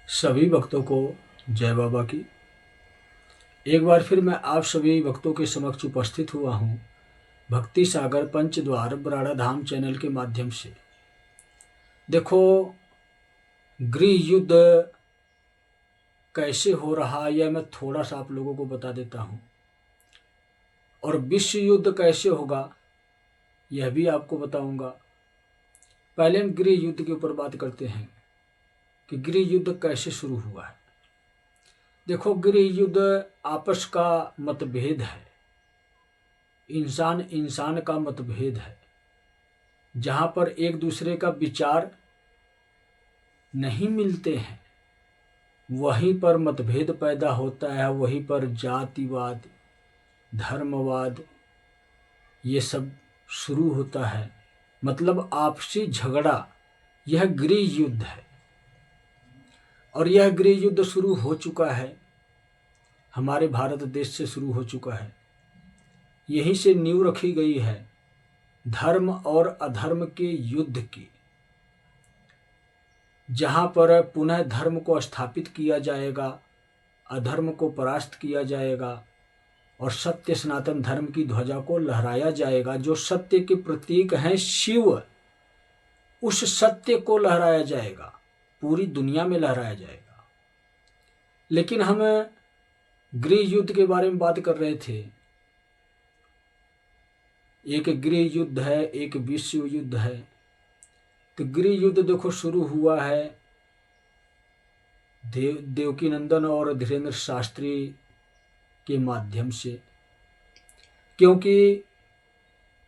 सभी भक्तों को जय बाबा की। एक बार फिर मैं आप सभी भक्तों के समक्ष उपस्थित हुआ हूँ भक्ति सागर पंचद्वार बराड़ा धाम चैनल के माध्यम से। देखो, गृह युद्ध कैसे हो रहा यह मैं थोड़ा सा आप लोगों को बता देता हूँ, और विश्व युद्ध कैसे होगा यह भी आपको बताऊंगा। पहले हम गृह युद्ध के ऊपर बात करते हैं कि गृह युद्ध कैसे शुरू हुआ है। देखो, गृह युद्ध आपस का मतभेद है, इंसान इंसान का मतभेद है। जहाँ पर एक दूसरे का विचार नहीं मिलते हैं वहीं पर मतभेद पैदा होता है, वहीं पर जातिवाद, धर्मवाद ये सब शुरू होता है। मतलब आपसी झगड़ा, यह गृह युद्ध है। और यह गृह युद्ध शुरू हो चुका है, हमारे भारत देश से शुरू हो चुका है। यहीं से नींव रखी गई है धर्म और अधर्म के युद्ध की, जहाँ पर पुनः धर्म को स्थापित किया जाएगा, अधर्म को परास्त किया जाएगा और सत्य सनातन धर्म की ध्वजा को लहराया जाएगा। जो सत्य के प्रतीक हैं शिव, उस सत्य को लहराया जाएगा, पूरी दुनिया में लहराया जाएगा। लेकिन हम गृह युद्ध के बारे में बात कर रहे थे। एक गृह युद्ध है, एक विश्व युद्ध है। तो गृह युद्ध देखो शुरू हुआ है देवकी नंदन और धीरेन्द्र शास्त्री के माध्यम से, क्योंकि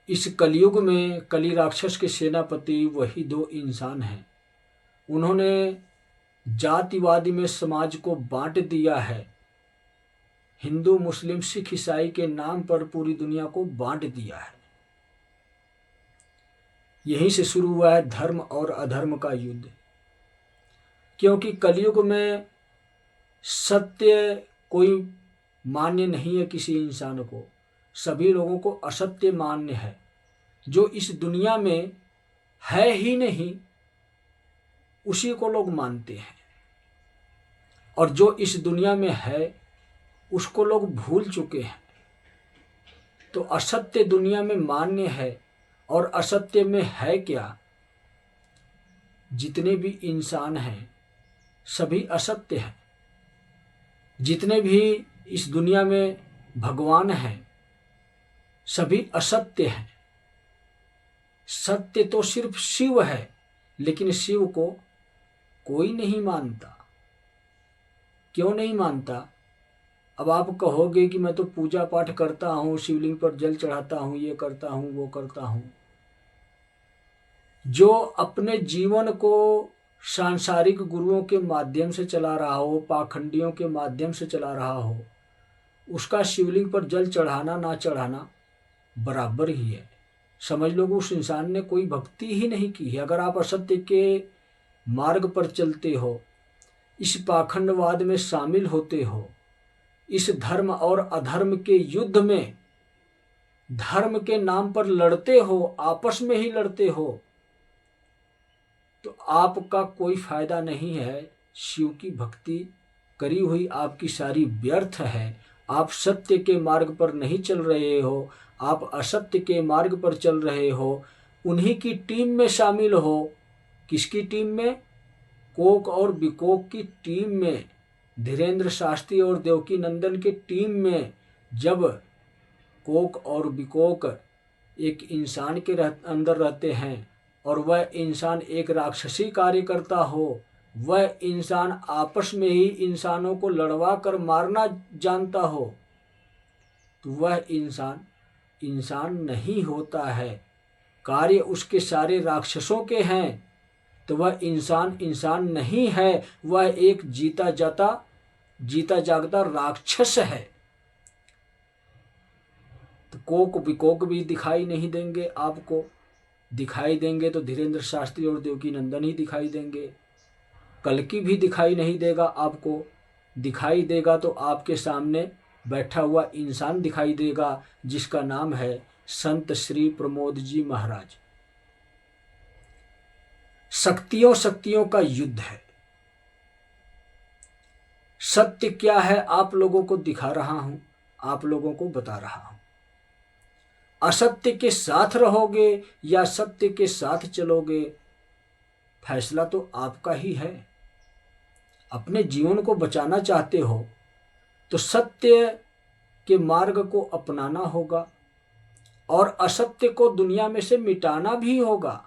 इस कलयुग में कली राक्षस के सेनापति वही दो इंसान हैं। उन्होंने जातिवादी में समाज को बांट दिया है, हिंदू मुस्लिम सिख ईसाई के नाम पर पूरी दुनिया को बांट दिया है। यहीं से शुरू हुआ है धर्म और अधर्म का युद्ध, क्योंकि कलयुग में सत्य कोई मान्य नहीं है किसी इंसान को, सभी लोगों को असत्य मान्य है। जो इस दुनिया में है ही नहीं उसी को लोग मानते हैं, और जो इस दुनिया में है उसको लोग भूल चुके हैं। तो असत्य दुनिया में मान्य है, और असत्य में है क्या? जितने भी इंसान हैं सभी असत्य हैं। जितने भी इस दुनिया में भगवान हैं सभी असत्य हैं। सत्य तो सिर्फ शिव है, लेकिन शिव को कोई नहीं मानता। क्यों नहीं मानता? अब आप कहोगे कि मैं तो पूजा पाठ करता हूँ, शिवलिंग पर जल चढ़ाता हूँ, ये करता हूँ, वो करता हूँ। जो अपने जीवन को सांसारिक गुरुओं के माध्यम से चला रहा हो, पाखंडियों के माध्यम से चला रहा हो, उसका शिवलिंग पर जल चढ़ाना ना चढ़ाना बराबर ही है। समझ लो उस इंसान ने कोई भक्ति ही नहीं की है। अगर आप असत्य के मार्ग पर चलते हो, इस पाखंडवाद में शामिल होते हो, इस धर्म और अधर्म के युद्ध में धर्म के नाम पर लड़ते हो, आपस में ही लड़ते हो, तो आपका कोई फायदा नहीं है। शिव की भक्ति करी हुई आपकी सारी व्यर्थ है। आप सत्य के मार्ग पर नहीं चल रहे हो, आप असत्य के मार्ग पर चल रहे हो। उन्हीं की टीम में शामिल हो। किसकी टीम में? कोक और बिकोक की टीम में, धीरेन्द्र शास्त्री और देवकी नंदन की टीम में। जब कोक और बिकोक एक इंसान के अंदर रहते हैं और वह इंसान एक राक्षसी कार्य करता हो, वह इंसान आपस में ही इंसानों को लड़वा कर मारना जानता हो, तो वह इंसान इंसान नहीं होता है। कार्य उसके सारे राक्षसों के हैं, तो वह इंसान इंसान नहीं है, वह एक जीता जागता राक्षस है। तो कोक बिकोक भी दिखाई नहीं देंगे आपको। दिखाई देंगे तो धीरेन्द्र शास्त्री और देवकी नंदन ही दिखाई देंगे। कल्कि भी दिखाई नहीं देगा आपको। दिखाई देगा तो आपके सामने बैठा हुआ इंसान दिखाई देगा, जिसका नाम है संत श्री प्रमोद जी महाराज। शक्तियों का युद्ध है। सत्य क्या है आप लोगों को दिखा रहा हूं, आप लोगों को बता रहा हूं। असत्य के साथ रहोगे या सत्य के साथ चलोगे, फैसला तो आपका ही है। अपने जीवन को बचाना चाहते हो तो सत्य के मार्ग को अपनाना होगा और असत्य को दुनिया में से मिटाना भी होगा।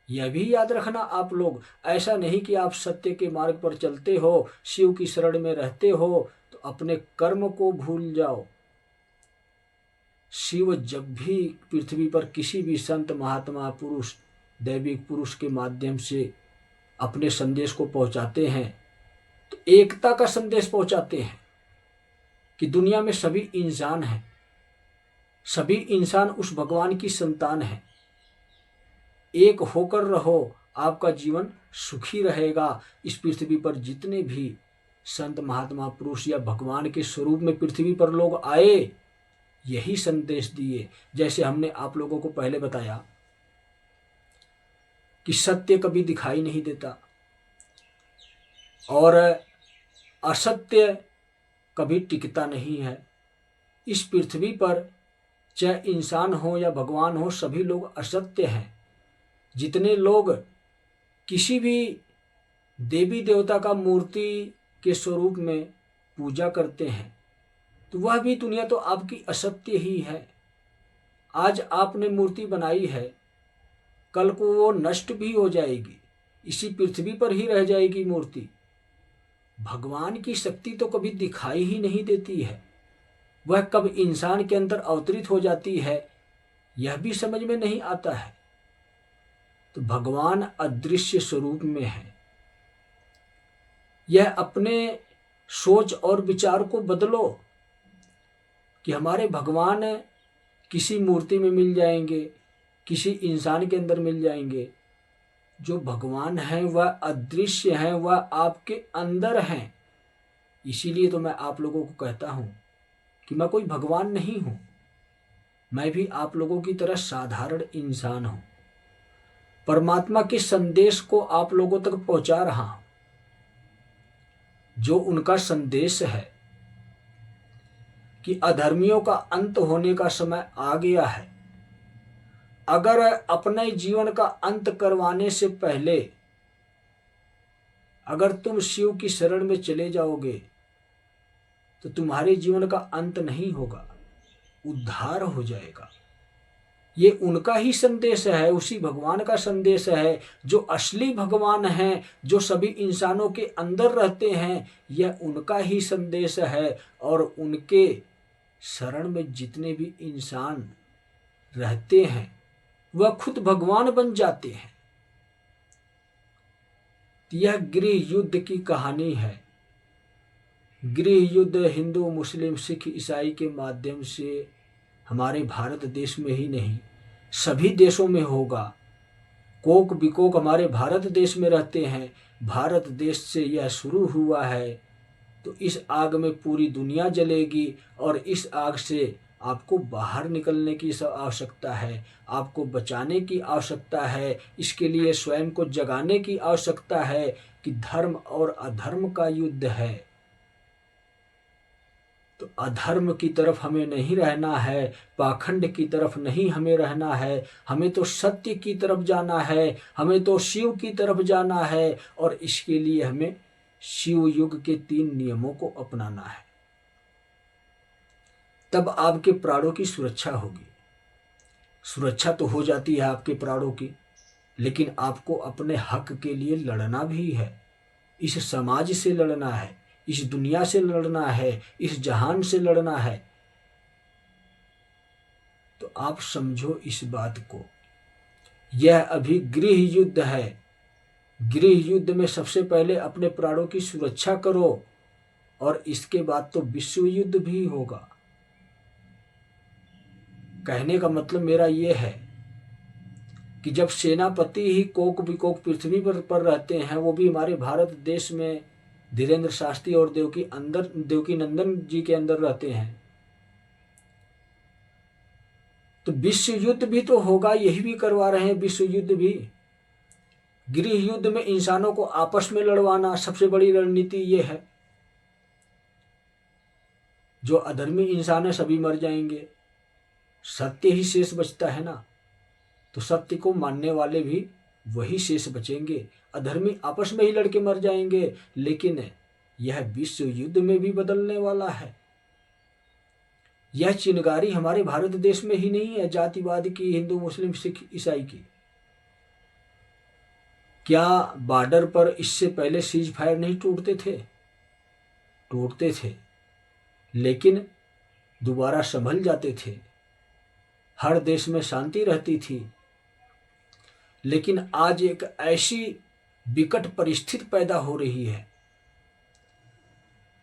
यह भी याद रखना आप लोग, ऐसा नहीं कि आप सत्य के मार्ग पर चलते हो, शिव की शरण में रहते हो तो अपने कर्म को भूल जाओ। शिव जब भी पृथ्वी पर किसी भी संत महात्मा पुरुष दैविक पुरुष के माध्यम से अपने संदेश को पहुंचाते हैं तो एकता का संदेश पहुंचाते हैं कि दुनिया में सभी इंसान हैं, सभी इंसान उस भगवान की संतान हैं। एक होकर रहो, आपका जीवन सुखी रहेगा। इस पृथ्वी पर जितने भी संत महात्मा पुरुष या भगवान के स्वरूप में पृथ्वी पर लोग आए, यही संदेश दिए। जैसे हमने आप लोगों को पहले बताया कि सत्य कभी दिखाई नहीं देता और असत्य कभी टिकता नहीं है। इस पृथ्वी पर चाहे इंसान हो या भगवान हो, सभी लोग असत्य हैं। जितने लोग किसी भी देवी देवता का मूर्ति के स्वरूप में पूजा करते हैं तो वह भी दुनिया तो आपकी असत्य ही है। आज आपने मूर्ति बनाई है, कल को वो नष्ट भी हो जाएगी, इसी पृथ्वी पर ही रह जाएगी मूर्ति। भगवान की शक्ति तो कभी दिखाई ही नहीं देती है, वह कब इंसान के अंदर अवतरित हो जाती है यह भी समझ में नहीं आता है। तो भगवान अदृश्य स्वरूप में है। यह अपने सोच और विचार को बदलो कि हमारे भगवान किसी मूर्ति में मिल जाएंगे, किसी इंसान के अंदर मिल जाएंगे। जो भगवान हैं वह अदृश्य हैं, वह आपके अंदर हैं। इसीलिए तो मैं आप लोगों को कहता हूं कि मैं कोई भगवान नहीं हूं, मैं भी आप लोगों की तरह साधारण इंसान हूं। परमात्मा के संदेश को आप लोगों तक पहुंचा रहा हूं। जो उनका संदेश है कि अधर्मियों का अंत होने का समय आ गया है। अगर अपने जीवन का अंत करवाने से पहले अगर तुम शिव की शरण में चले जाओगे तो तुम्हारे जीवन का अंत नहीं होगा, उद्धार हो जाएगा। ये उनका ही संदेश है, उसी भगवान का संदेश है। जो असली भगवान हैं, जो सभी इंसानों के अंदर रहते हैं, यह उनका ही संदेश है। और उनके शरण में जितने भी इंसान रहते हैं वह खुद भगवान बन जाते हैं। यह गृह युद्ध की कहानी है। गृह युद्ध हिंदू मुस्लिम सिख ईसाई के माध्यम से हमारे भारत देश में ही नहीं सभी देशों में होगा। कोक बिकोक हमारे भारत देश में रहते हैं। भारत देश से यह शुरू हुआ है तो इस आग में पूरी दुनिया जलेगी और इस आग से आपको बाहर निकलने की आवश्यकता है, आपको बचाने की आवश्यकता है। इसके लिए स्वयं को जगाने की आवश्यकता है कि धर्म और अधर्म का युद्ध है। तो अधर्म की तरफ हमें नहीं रहना है, पाखंड की तरफ नहीं हमें रहना है। हमें तो सत्य की तरफ जाना है, हमें तो शिव की तरफ जाना है। और इसके लिए हमें शिव युग के 3 नियमों को अपनाना है। तब आपके प्राणों की सुरक्षा होगी। सुरक्षा तो हो जाती है आपके प्राणों की, लेकिन आपको अपने हक के लिए लड़ना भी है। इस समाज से लड़ना है, इस दुनिया से लड़ना है, इस जहान से लड़ना है। तो आप समझो इस बात को। यह अभी गृह युद्ध है। गृह युद्ध में सबसे पहले अपने प्राणों की सुरक्षा करो और इसके बाद तो विश्व युद्ध भी होगा। कहने का मतलब मेरा यह है कि जब सेनापति ही कोक बिकोक पृथ्वी पर रहते हैं, वो भी हमारे भारत देश में धीरेन्द्र शास्त्री और देवकी नंदन जी के अंदर रहते हैं, तो विश्व युद्ध भी तो होगा। यही भी करवा रहे हैं विश्व युद्ध भी। गृह युद्ध में इंसानों को आपस में लड़वाना सबसे बड़ी रणनीति ये है। जो अधर्मी इंसान है सभी मर जाएंगे, सत्य ही शेष बचता है ना। तो सत्य को मानने वाले भी वही शेष बचेंगे। अधर्मी आपस में ही लड़के मर जाएंगे, लेकिन यह विश्व युद्ध में भी बदलने वाला है। यह चिनगारी हमारे भारत देश में ही नहीं है जातिवाद की, हिंदू मुस्लिम सिख ईसाई की। क्या बॉर्डर पर इससे पहले सीज फायर नहीं टूटते थे? टूटते थे, लेकिन दोबारा संभल जाते थे, हर देश में शांति रहती थी। लेकिन आज एक ऐसी विकट परिस्थिति पैदा हो रही है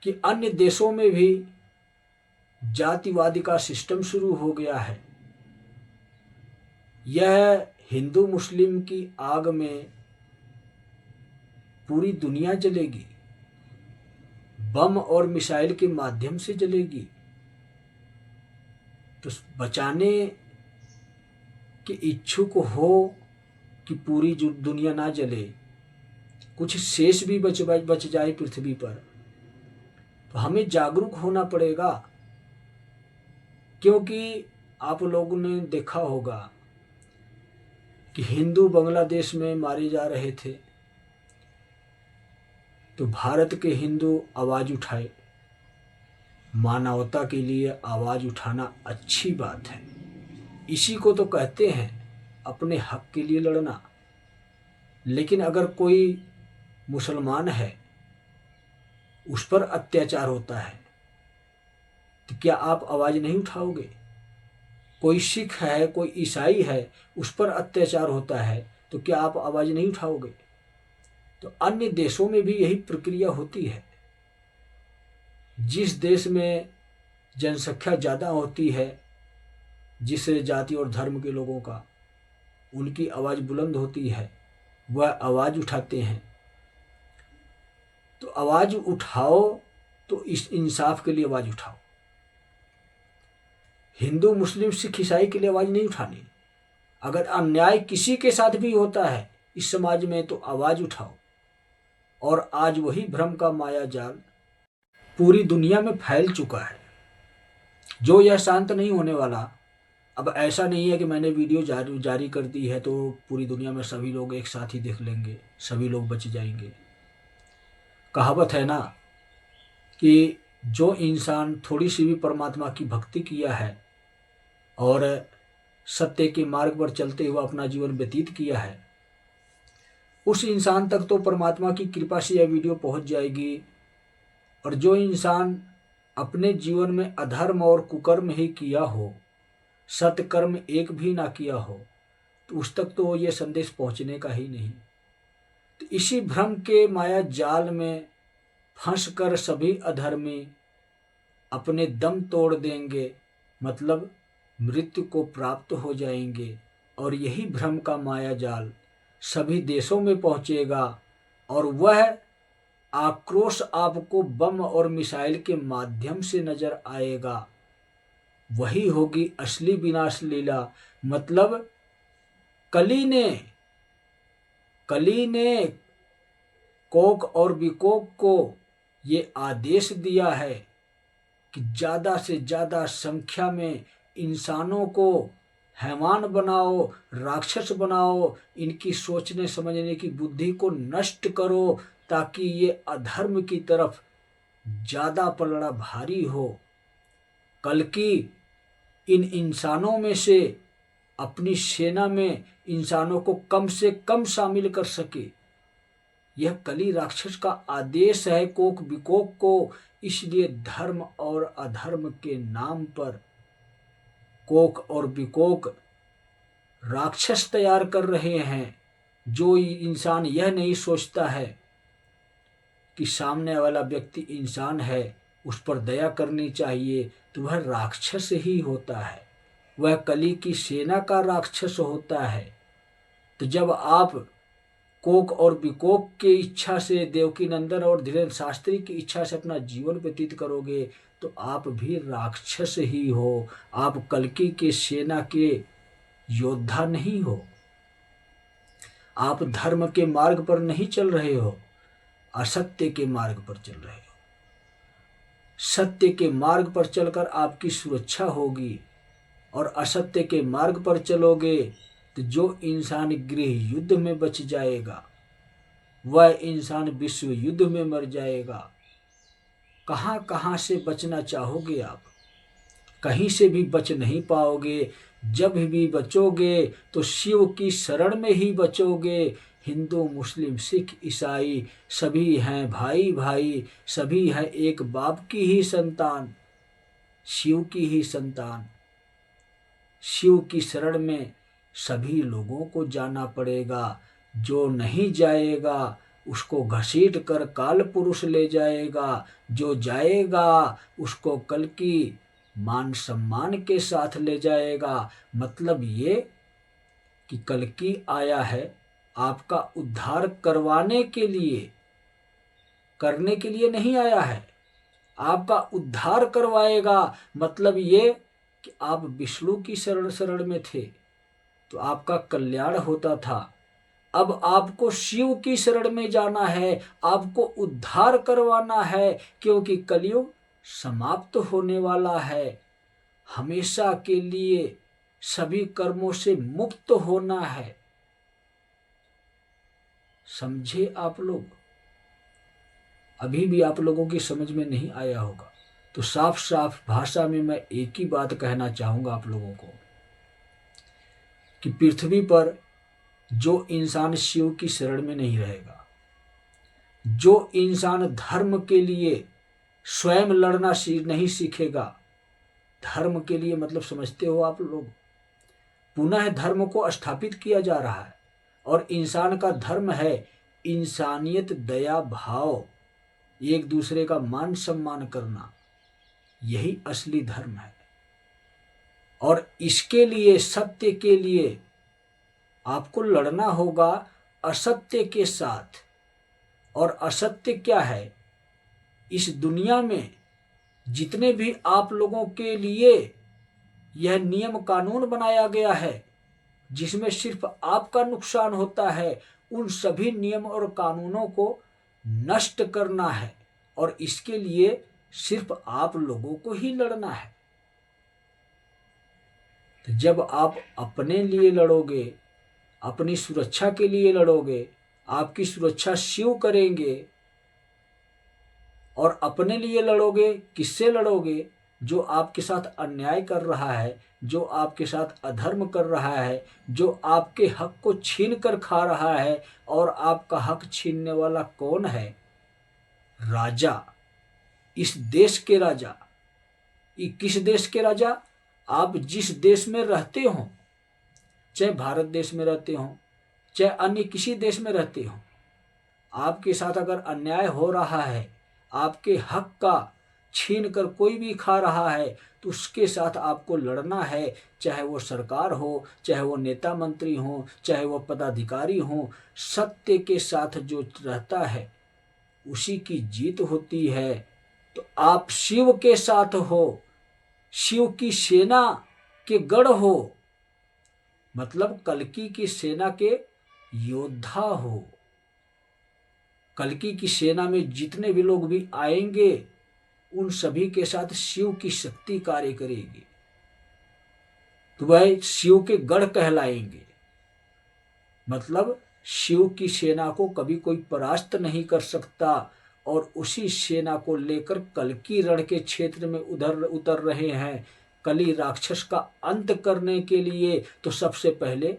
कि अन्य देशों में भी जातिवादी का सिस्टम शुरू हो गया है। यह हिंदू मुस्लिम की आग में पूरी दुनिया जलेगी, बम और मिसाइल के माध्यम से जलेगी। तो बचाने के इच्छुक हो कि पूरी दुनिया ना जले, कुछ शेष भी बच जाए पृथ्वी पर, तो हमें जागरूक होना पड़ेगा। क्योंकि आप लोगों ने देखा होगा कि हिंदू बांग्लादेश में मारे जा रहे थे, तो भारत के हिंदू आवाज उठाए। मानवता के लिए आवाज उठाना अच्छी बात है, इसी को तो कहते हैं अपने हक के लिए लड़ना। लेकिन अगर कोई मुसलमान है, उस पर अत्याचार होता है, तो क्या आप आवाज नहीं उठाओगे? कोई सिख है, कोई ईसाई है, उस पर अत्याचार होता है, तो क्या आप आवाज नहीं उठाओगे? तो अन्य देशों में भी यही प्रक्रिया होती है। जिस देश में जनसंख्या ज़्यादा होती है, जिस जाति और धर्म के लोगों का, उनकी आवाज़ बुलंद होती है, वह आवाज़ उठाते हैं। तो आवाज़ उठाओ, तो इस इंसाफ के लिए आवाज़ उठाओ। हिंदू मुस्लिम सिख ईसाई के लिए आवाज़ नहीं उठानी। अगर अन्याय किसी के साथ भी होता है इस समाज में, तो आवाज़ उठाओ। और आज वही भ्रम का माया जाल पूरी दुनिया में फैल चुका है, जो यह शांत नहीं होने वाला। अब ऐसा नहीं है कि मैंने वीडियो जारी कर दी है तो पूरी दुनिया में सभी लोग एक साथ ही देख लेंगे, सभी लोग बच जाएंगे। कहावत है ना कि जो इंसान थोड़ी सी भी परमात्मा की भक्ति किया है और सत्य के मार्ग पर चलते हुए अपना जीवन व्यतीत किया है, उस इंसान तक तो परमात्मा की कृपा से यह वीडियो पहुंच जाएगी। और जो इंसान अपने जीवन में अधर्म और कुकर्म ही किया हो, सत्कर्म एक भी ना किया हो, तो उस तक तो ये संदेश पहुंचने का ही नहीं। तो इसी भ्रम के माया जाल में फंसकर सभी अधर्मी अपने दम तोड़ देंगे, मतलब मृत्यु को प्राप्त हो जाएंगे। और यही भ्रम का माया जाल सभी देशों में पहुंचेगा, और वह आक्रोश आपको बम और मिसाइल के माध्यम से नजर आएगा। वही होगी असली विनाश लीला। मतलब कली ने कोक और विकोक को ये आदेश दिया है कि ज़्यादा से ज़्यादा संख्या में इंसानों को हैवान बनाओ, राक्षस बनाओ, इनकी सोचने समझने की बुद्धि को नष्ट करो, ताकि ये अधर्म की तरफ ज़्यादा पलड़ा भारी हो। कल की इन इंसानों में से अपनी सेना में इंसानों को कम से कम शामिल कर सके, यह कली राक्षस का आदेश है कोक विकोक को। इसलिए धर्म और अधर्म के नाम पर कोक और विकोक राक्षस तैयार कर रहे हैं। जो इंसान यह नहीं सोचता है कि सामने वाला व्यक्ति इंसान है, उस पर दया करनी चाहिए, तो वह राक्षस ही होता है, वह कली की सेना का राक्षस होता है। तो जब आप कोक और विकोक की इच्छा से, देवकी नंदन और धीरेन्द्र शास्त्री की इच्छा से अपना जीवन व्यतीत करोगे, तो आप भी राक्षस ही हो। आप कल्कि के सेना के योद्धा नहीं हो। आप धर्म के मार्ग पर नहीं चल रहे हो, असत्य के मार्ग पर चल रहे हो। सत्य के मार्ग पर चलकर आपकी सुरक्षा होगी, और असत्य के मार्ग पर चलोगे तो जो इंसान गृह युद्ध में बच जाएगा वह इंसान विश्व युद्ध में मर जाएगा। कहाँ कहाँ से बचना चाहोगे आप? कहीं से भी बच नहीं पाओगे। जब भी बचोगे तो शिव की शरण में ही बचोगे। हिंदू मुस्लिम सिख ईसाई सभी हैं भाई भाई, सभी हैं एक बाप की ही संतान, शिव की ही संतान। शिव की शरण में सभी लोगों को जाना पड़ेगा। जो नहीं जाएगा उसको घसीट कर काल पुरुष ले जाएगा, जो जाएगा उसको कल की मान सम्मान के साथ ले जाएगा। मतलब ये कि कल की आया है आपका उद्धार करवाने के लिए, करने के लिए नहीं आया है, आपका उद्धार करवाएगा। मतलब ये कि आप विष्णु की शरण में थे तो आपका कल्याण होता था। अब आपको शिव की शरण में जाना है, आपको उद्धार करवाना है, क्योंकि कलयुग समाप्त होने वाला है। हमेशा के लिए सभी कर्मों से मुक्त होना है। समझे आप लोग? अभी भी आप लोगों की समझ में नहीं आया होगा तो साफ साफ भाषा में मैं एक ही बात कहना चाहूंगा आप लोगों को कि पृथ्वी पर जो इंसान शिव की शरण में नहीं रहेगा, जो इंसान धर्म के लिए स्वयं लड़ना नहीं सीखेगा, धर्म के लिए मतलब समझते हो आप लोग, पुनः धर्म को स्थापित किया जा रहा है और इंसान का धर्म है इंसानियत, दया भाव, एक दूसरे का मान सम्मान करना, यही असली धर्म है। और इसके लिए, सत्य के लिए आपको लड़ना होगा असत्य के साथ। और असत्य क्या है? इस दुनिया में जितने भी आप लोगों के लिए यह नियम कानून बनाया गया है जिसमें सिर्फ आपका नुकसान होता है, उन सभी नियम और कानूनों को नष्ट करना है। और इसके लिए सिर्फ आप लोगों को ही लड़ना है। तो जब आप अपने लिए लड़ोगे, अपनी सुरक्षा के लिए लड़ोगे, आपकी सुरक्षा शिव करेंगे। और अपने लिए लड़ोगे, किससे लड़ोगे? जो आपके साथ अन्याय कर रहा है, जो आपके साथ अधर्म कर रहा है, जो आपके हक को छीन कर खा रहा है। और आपका हक छीनने वाला कौन है? राजा, इस देश के राजा। किस देश के राजा? आप जिस देश में रहते हो, चाहे भारत देश में रहते हो, चाहे अन्य किसी देश में रहते हो, आपके साथ अगर अन्याय हो रहा है, आपके हक का छीन कर कोई भी खा रहा है, तो उसके साथ आपको लड़ना है। चाहे वो सरकार हो, चाहे वो नेता मंत्री हो, चाहे वो पदाधिकारी हो, सत्य के साथ जो रहता है उसी की जीत होती है। तो आप शिव के साथ हो, शिव की सेना के गढ़ हो, मतलब कल्कि की सेना के योद्धा हो। कल्कि की सेना में जितने भी लोग भी आएंगे उन सभी के साथ शिव की शक्ति कार्य करेगी, तो वह शिव के गढ़ कहलाएंगे। मतलब शिव की सेना को कभी कोई परास्त नहीं कर सकता। और उसी सेना को लेकर कल्कि रण के क्षेत्र में उतर रहे हैं कली राक्षस का अंत करने के लिए। तो सबसे पहले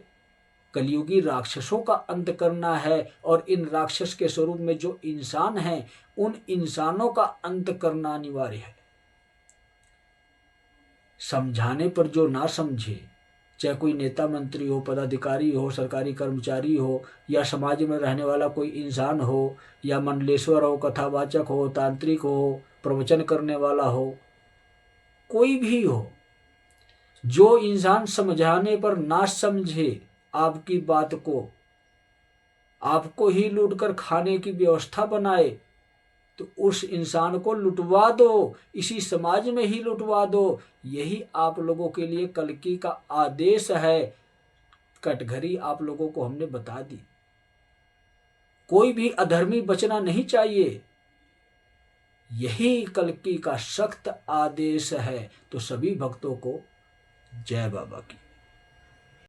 कलयुगी राक्षसों का अंत करना है, और इन राक्षस के स्वरूप में जो इंसान हैं उन इंसानों का अंत करना अनिवार्य है। समझाने पर जो ना समझे, चाहे कोई नेता मंत्री हो, पदाधिकारी हो, सरकारी कर्मचारी हो, या समाज में रहने वाला कोई इंसान हो, या मंडलेश्वर हो, कथावाचक हो, तांत्रिक हो, प्रवचन करने वाला हो, कोई भी हो, जो इंसान समझाने पर ना समझे आपकी बात को, आपको ही लूट कर खाने की व्यवस्था बनाए, तो उस इंसान को लुटवा दो, इसी समाज में ही लुटवा दो। यही आप लोगों के लिए कल्कि का आदेश है। कटघरी आप लोगों को हमने बता दी। कोई भी अधर्मी बचना नहीं चाहिए। यही कल्कि का सख्त आदेश है। तो सभी भक्तों को जय बाबा की।